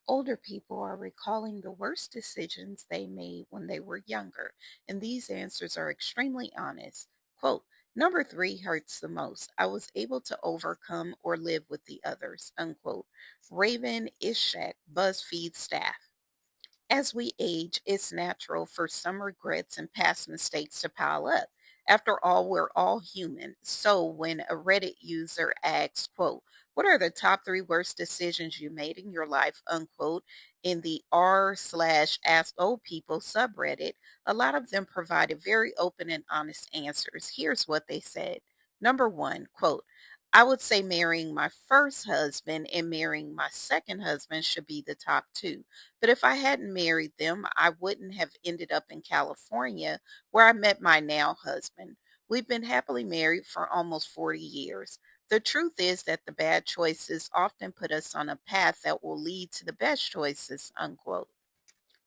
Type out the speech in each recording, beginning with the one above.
Older people are recalling the worst decisions they made when they were younger, and these answers are extremely honest. Quote, number three hurts the most. I was able to overcome or live with the others. Unquote. Raven Ishak, BuzzFeed staff. As we age, it's natural for some regrets and past mistakes to pile up. After all, we're all human. So when a Reddit user asks, quote, what are the top three worst decisions you made in your life, unquote, in the r slash ask old people subreddit, a lot of them provided very open and honest answers. Here's what they said. Number one, quote, I would say marrying my first husband and marrying my second husband should be the top two. But if I hadn't married them, I wouldn't have ended up in California where I met my now husband. We've been happily married for almost 40 years. The truth is that the bad choices often put us on a path that will lead to the best choices, unquote.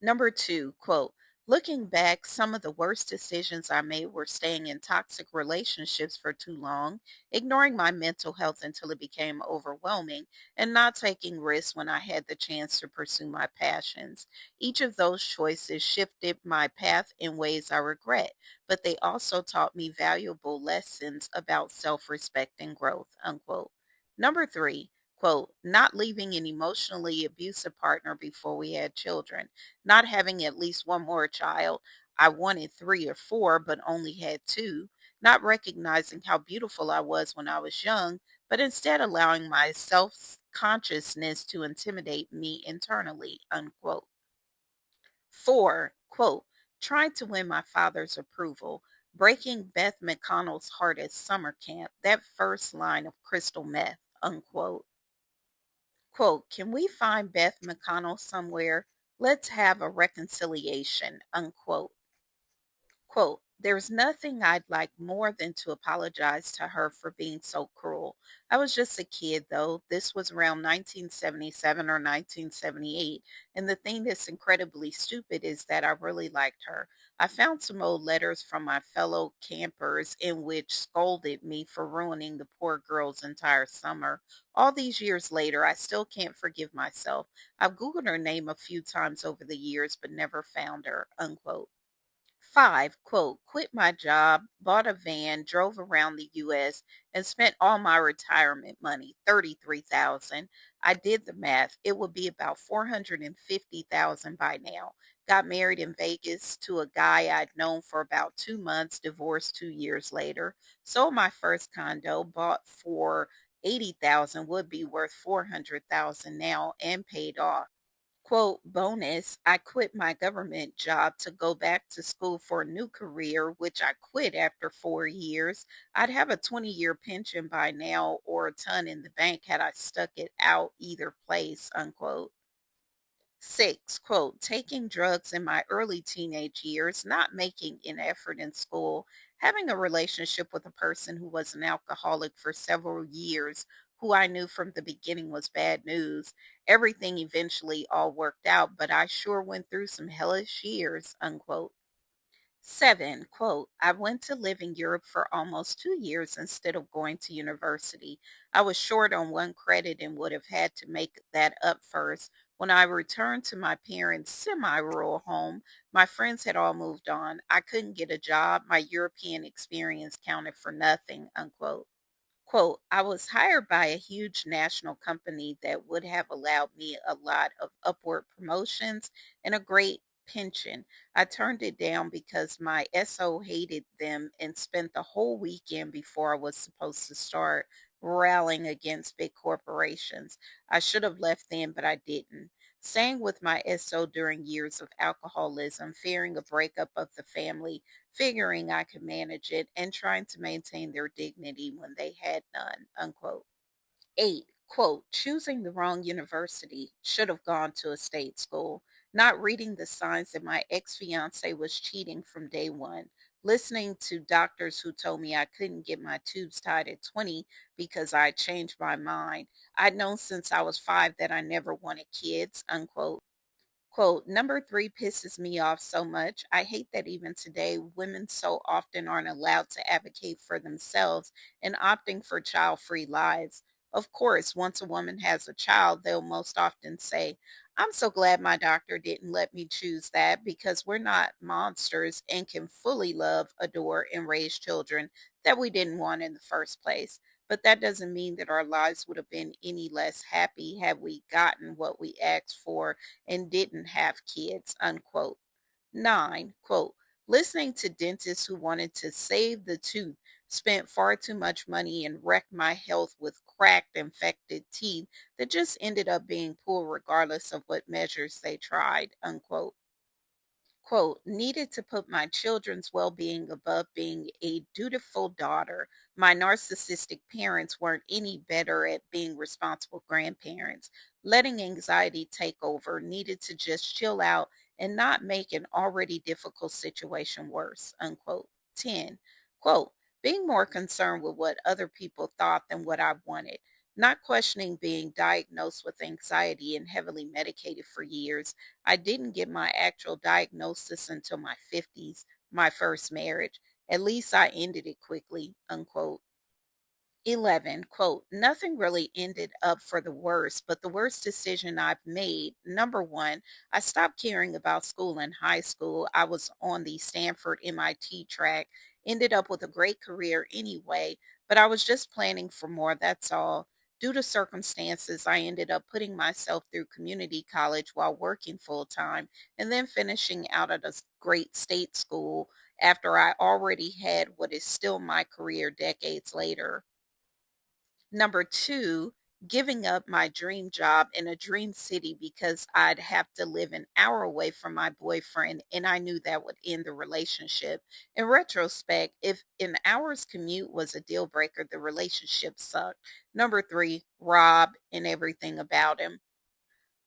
Number two, quote, looking back, some of the worst decisions I made were staying in toxic relationships for too long, ignoring my mental health until it became overwhelming, and not taking risks when I had the chance to pursue my passions. Each of those choices shifted my path in ways I regret, but they also taught me valuable lessons about self respect and growth, unquote. Number three, quote, not leaving an emotionally abusive partner before we had children, not having at least one more child. I wanted three or four, but only had two. Not recognizing how beautiful I was when I was young, but instead allowing my self consciousness to intimidate me internally. Unquote. Four, quote, trying to win my father's approval, breaking Beth McConnell's heart at summer camp, that first line of crystal meth. Unquote. Quote, can we find Beth McConnell somewhere? Let's have a reconciliation, unquote. Quote, there's nothing I'd like more than to apologize to her for being so cruel. I was just a kid, though. This was around 1977 or 1978. And the thing that's incredibly stupid is that I really liked her. I found some old letters from my fellow campers in which scolded me for ruining the poor girl's entire summer. All these years later, I still can't forgive myself. I've Googled her name a few times over the years, but never found her, unquote. Five, quote, quit my job, bought a van, drove around the US and spent all my retirement money, 33,000. I did the math. It would be about 450,000 by now. Got married in Vegas to a guy I'd known for about 2 months, divorced 2 years later. Sold my first condo, bought for 80,000, would be worth 400,000 now, and paid off. Quote, bonus, I quit my government job to go back to school for a new career, which I quit after 4 years. I'd have a 20-year pension by now or a ton in the bank had I stuck it out either place, unquote. Six, quote, taking drugs in my early teenage years, not making an effort in school, having a relationship with a person who was an alcoholic for several years, who I knew from the beginning was bad news. Everything eventually all worked out, but I sure went through some hellish years, unquote. Seven, quote, I went to live in Europe for almost 2 years instead of going to university. I was short on one credit and would have had to make that up first. When I returned to my parents' semi rural home, my friends had all moved on. I couldn't get a job. My European experience counted for nothing, unquote. Quote, I was hired by a huge national company that would have allowed me a lot of upward promotions and a great pension. I turned it down because my SO hated them and spent the whole weekend before I was supposed to start rallying against big corporations. I should have left then, but I didn't. Staying with my SO during years of alcoholism, fearing a breakup of the family, figuring I could manage it, and trying to maintain their dignity when they had none, unquote. Eight, quote, choosing the wrong university, should have gone to a state school, not reading the signs that my ex fiance was cheating from day one, listening to doctors who told me I couldn't get my tubes tied at 20 because I changed my mind. I'd known since I was five that I never wanted kids, unquote. Quote, number three pisses me off so much. I hate that even today, women so often aren't allowed to advocate for themselves and opting for child free lives. Of course, once a woman has a child, they'll most often say, I'm so glad my doctor didn't let me choose that because we're not monsters and can fully love, adore, and raise children that we didn't want in the first place. But that doesn't mean that our lives would have been any less happy had we gotten what we asked for and didn't have kids, unquote. 9, quote, listening to dentists who wanted to save the tooth, spent far too much money, and wrecked my health with cracked, infected teeth that just ended up being poor regardless of what measures they tried, unquote. Quote, needed to put my children's well being above being a dutiful daughter. My narcissistic parents weren't any better at being responsible grandparents. Letting anxiety take over, needed to just chill out and not make an already difficult situation worse. Unquote. 10. Quote, being more concerned with what other people thought than what I wanted. Not questioning being diagnosed with anxiety and heavily medicated for years. I didn't get my actual diagnosis until my 50s, my first marriage. At least I ended it quickly, unquote. 11, quote, nothing really ended up for the worst, but the worst decision I've made. Number one, I stopped caring about school in high school. I was on the Stanford MIT track, ended up with a great career anyway, but I was just planning for more, that's all. Due to circumstances, I ended up putting myself through community college while working full time and then finishing out at a great state school after I already had what is still my career decades later. Number two, giving up my dream job in a dream city because I'd have to live an hour away from my boyfriend, and I knew that would end the relationship. In retrospect, if an hour's commute was a deal breaker, the relationship sucked. Number three, Rob and everything about him.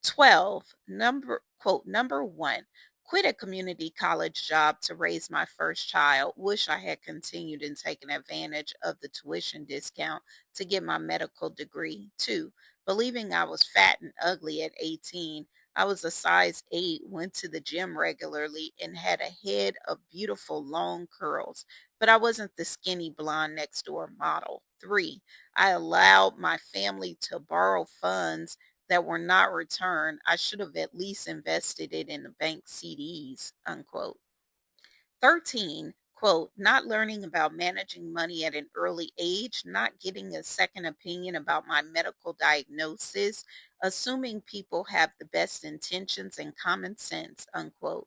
12, number one, quit a community college job to raise my first child. Wish I had continued and taken advantage of the tuition discount to get my medical degree. 2, believing I was fat and ugly at 18. I was a size 8, went to the gym regularly, and had a head of beautiful long curls, but I wasn't the skinny blonde next door model. 3, I allowed my family to borrow funds that were not returned. I should have at least invested it in the bank CDs, unquote. 13, quote, not learning about managing money at an early age, not getting a second opinion about my medical diagnosis, assuming people have the best intentions and common sense, unquote.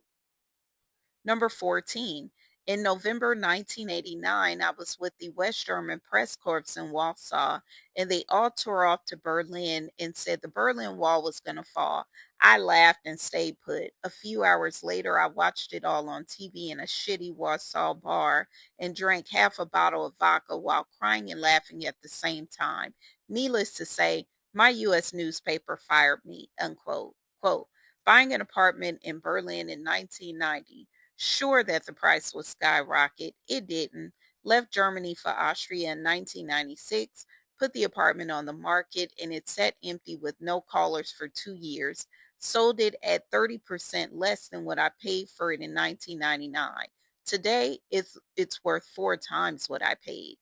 Number 14, in November 1989, I was with the West German Press Corps in Warsaw, and they all tore off to Berlin and said the Berlin Wall was going to fall. I laughed and stayed put. A few hours later, I watched it all on TV in a shitty Warsaw bar and drank half a bottle of vodka while crying and laughing at the same time. Needless to say, my U.S. newspaper fired me, unquote. Quote, buying an apartment in Berlin in 1990. Sure that the price would skyrocket. It didn't. Left Germany for Austria in 1996, put the apartment on the market, and it sat empty with no callers for 2 years. Sold it at 30% less than what I paid for it in 1999. Today, it's worth 4 times what I paid.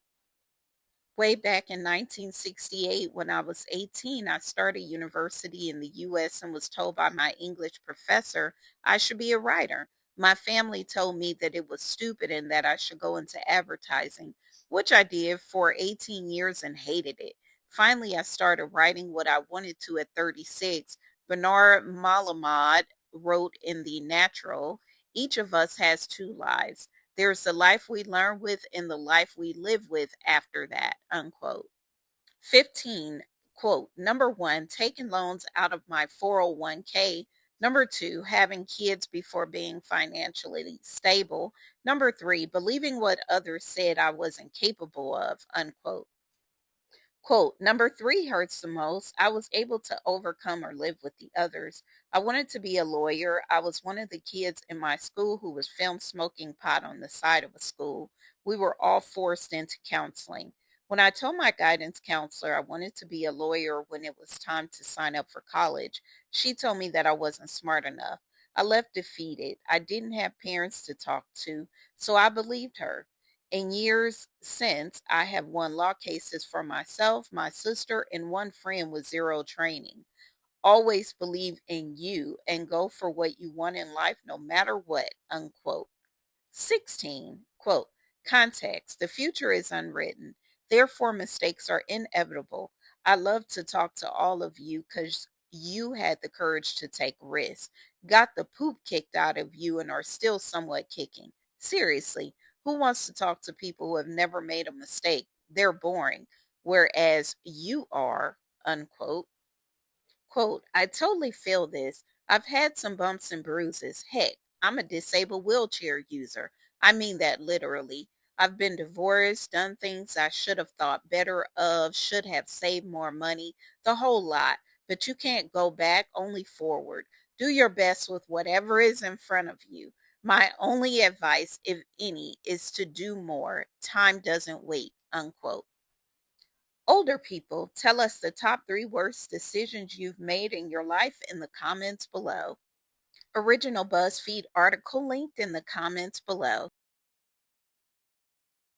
Way back in 1968, when I was 18, I started university in the US and was told by my English professor I should be a writer. My family told me that it was stupid and that I should go into advertising, which I did for 18 years and hated it. Finally, I started writing what I wanted to at 36. Bernard Malamud wrote in The Natural, each of us has two lives. There's the life we learn with and the life we live with after that, unquote. 15, quote, number one, taking loans out of my 401k. Number two, having kids before being financially stable. Number three, believing what others said I wasn't capable of, unquote. Quote, number three hurts the most. I was able to overcome or live with the others. I wanted to be a lawyer. I was one of the kids in my school who was filmed smoking pot on the side of a school. We were all forced into counseling. When I told my guidance counselor I wanted to be a lawyer when it was time to sign up for college, she told me that I wasn't smart enough. I left defeated. I didn't have parents to talk to, so I believed her. In years since, I have won law cases for myself, my sister, and one friend with zero training. Always believe in you and go for what you want in life no matter what, unquote. 16, quote, context. The future is unwritten. Therefore, mistakes are inevitable. I love to talk to all of you because you had the courage to take risks, got the poop kicked out of you, and are still somewhat kicking. Seriously, who wants to talk to people who have never made a mistake? They're boring. Whereas you are, unquote. Quote, I totally feel this. I've had some bumps and bruises. Heck, I'm a disabled wheelchair user. I mean that literally. I've been divorced, done things I should have thought better of, should have saved more money, the whole lot. But you can't go back, only forward. Do your best with whatever is in front of you. My only advice, if any, is to do more. Time doesn't wait, unquote. Older people, tell us the top three worst decisions you've made in your life in the comments below. Original BuzzFeed article linked in the comments below.